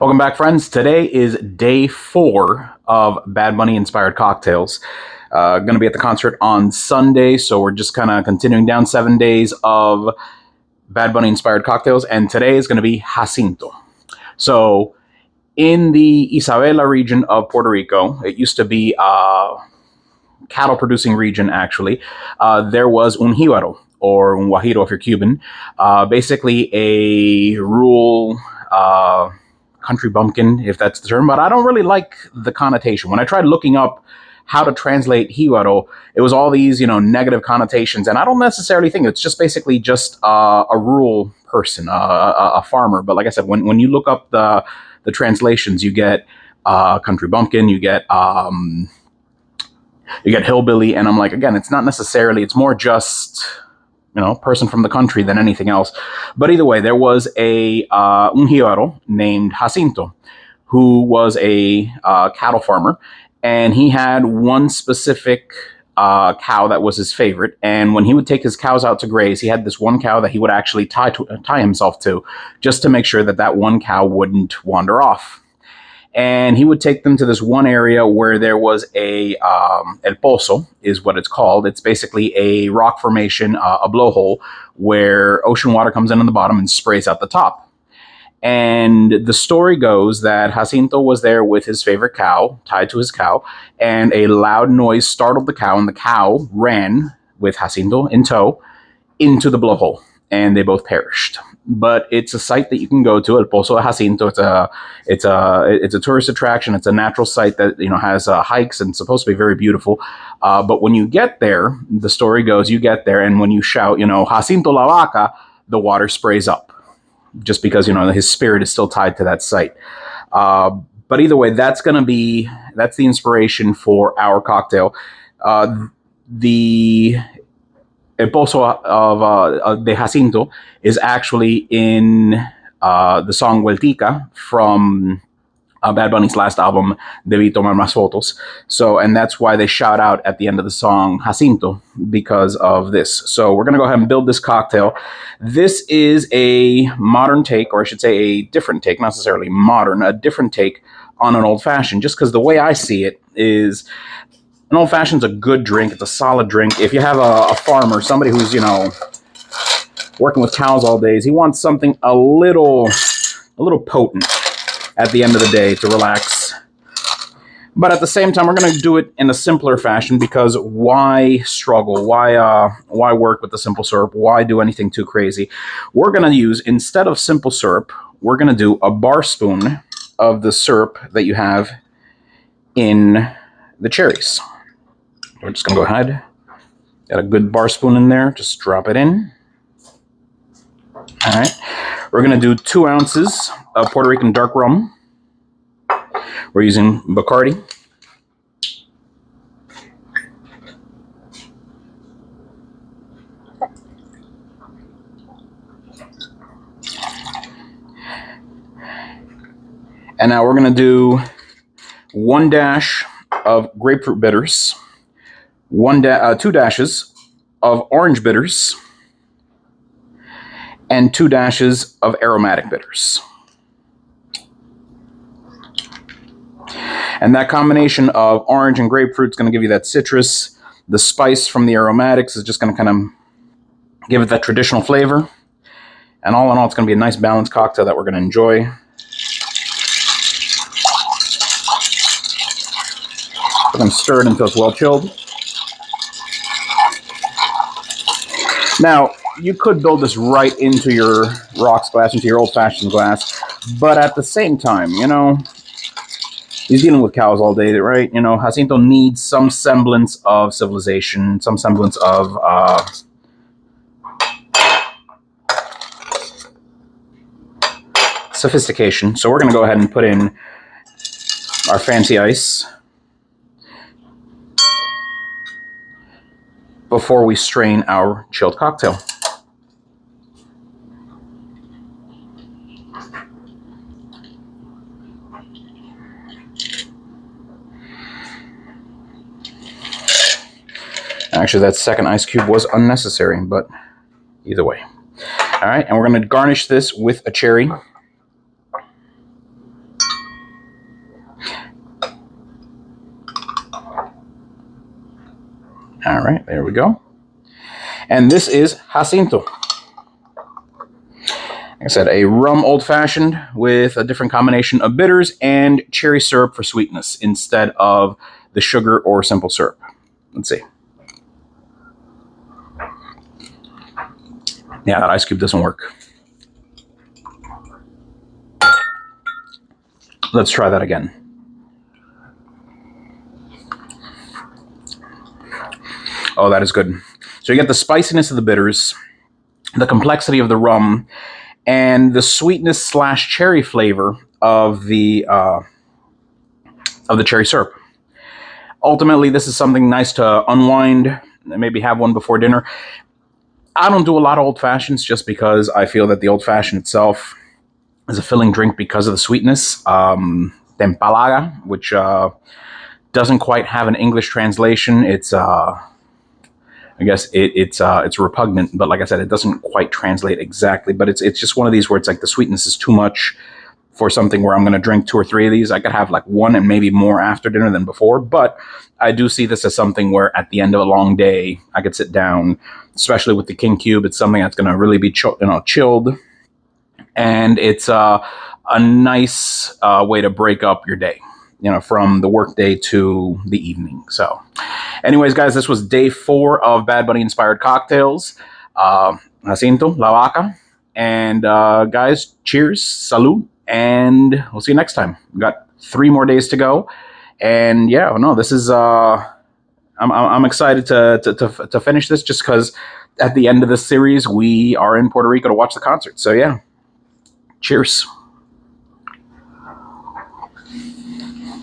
Welcome back, friends. Today is day 4 of Bad Bunny inspired cocktails. Going to be at the concert on Sunday, so we're just kind of continuing down 7 days of Bad Bunny inspired cocktails, and today is going to be Jacinto. So, in the Isabela region of Puerto Rico, it used to be a cattle producing region, actually. There was un jíbaro, or un guajiro if you're Cuban, basically a rural. Country bumpkin, if that's the term, but I don't really like the connotation. When I tried looking up how to translate jíbaro, it was all these, negative connotations, and I don't necessarily think it's just basically just a rural person, a farmer. But like I said, when you look up the translations, you get country bumpkin, you get hillbilly, and I'm like, again, it's not necessarily. It's more just person from the country than anything else. But either way, there was un jíbaro named Jacinto, who was a cattle farmer, and he had one specific cow that was his favorite. And when he would take his cows out to graze, he had this one cow that he would actually tie himself to, just to make sure that that one cow wouldn't wander off. And he would take them to this one area where there was El Pozo, is what it's called. It's basically a rock formation, a blowhole, where ocean water comes in on the bottom and sprays out the top. And the story goes that Jacinto was there with his favorite cow, tied to his cow, and a loud noise startled the cow, and the cow ran, with Jacinto in tow, into the blowhole, and they both perished. But it's a site that you can go to, El Pozo de Jacinto. It's a tourist attraction. It's a natural site that has hikes and supposed to be very beautiful. But when you get there, the story goes, you get there, and when you shout, Jacinto la vaca, the water sprays up, just because his spirit is still tied to that site. But either way, that's the inspiration for our cocktail. The El Pozo de Jacinto is actually in the song Vueltica from Bad Bunny's last album, Debí Tomar Más Fotos. So, and that's why they shout out at the end of the song Jacinto, because of this. So we're going to go ahead and build this cocktail. This is a modern take, or I should say a different take, not necessarily modern, a different take on an old-fashioned, just because the way I see it is, an old-fashioned's a good drink. It's a solid drink. If you have a farmer, somebody who's, working with cows all days, he wants something a little potent at the end of the day to relax. But at the same time, we're going to do it in a simpler fashion, because why struggle? Why work with the simple syrup? Why do anything too crazy? We're going to use, instead of simple syrup, we're going to do a bar spoon of the syrup that you have in the cherries. We're just going to go ahead. Got a good bar spoon in there. Just drop it in. All right. We're going to do 2 ounces of Puerto Rican dark rum. We're using Bacardi. And now we're going to do 1 dash of Grapefruit Bitters, 2 dashes of Orange Bitters, and 2 dashes of Aromatic Bitters. And that combination of orange and grapefruit is going to give you that citrus. The spice from the aromatics is just going to kind of give it that traditional flavor. And all in all, it's going to be a nice balanced cocktail that we're going to enjoy. We're going to stir it until it's well chilled. Now, you could build this right into your rocks glass, into your old-fashioned glass, but at the same time, he's dealing with cows all day, right? Jacinto needs some semblance of civilization, some semblance of sophistication. So we're going to go ahead and put in our fancy ice before we strain our chilled cocktail. Actually, that second ice cube was unnecessary, but either way. All right, and we're going to garnish this with a cherry. All right, there we go. And this is Jacinto. Like I said, a rum old-fashioned with a different combination of bitters and cherry syrup for sweetness instead of the sugar or simple syrup. Let's see. Yeah, that ice cube doesn't work. Let's try that again. Oh, that is good. So you get the spiciness of the bitters, the complexity of the rum, and the sweetness / cherry flavor of the cherry syrup. Ultimately, this is something nice to unwind and maybe have one before dinner. I don't do a lot of old fashions just because I feel that the old fashioned itself is a filling drink because of the sweetness. Tempalaga, which doesn't quite have an English translation. It's I guess it's repugnant, but like I said, it doesn't quite translate exactly. But it's just one of these where it's like the sweetness is too much for something where I'm going to drink 2 or 3 of these. I could have like 1 and maybe more after dinner than before. But I do see this as something where at the end of a long day, I could sit down, especially with the King Cube. It's something that's going to really be chilled, and it's a nice way to break up your day, from the workday to the evening. So anyways, guys, this was day 4 of Bad Bunny inspired cocktails. Jacinto, La Vaca. And guys, cheers, salud, and we'll see you next time. We've got 3 more days to go. And yeah, no, this is I'm excited to finish this just because at the end of this series we are in Puerto Rico to watch the concert. So yeah. Cheers.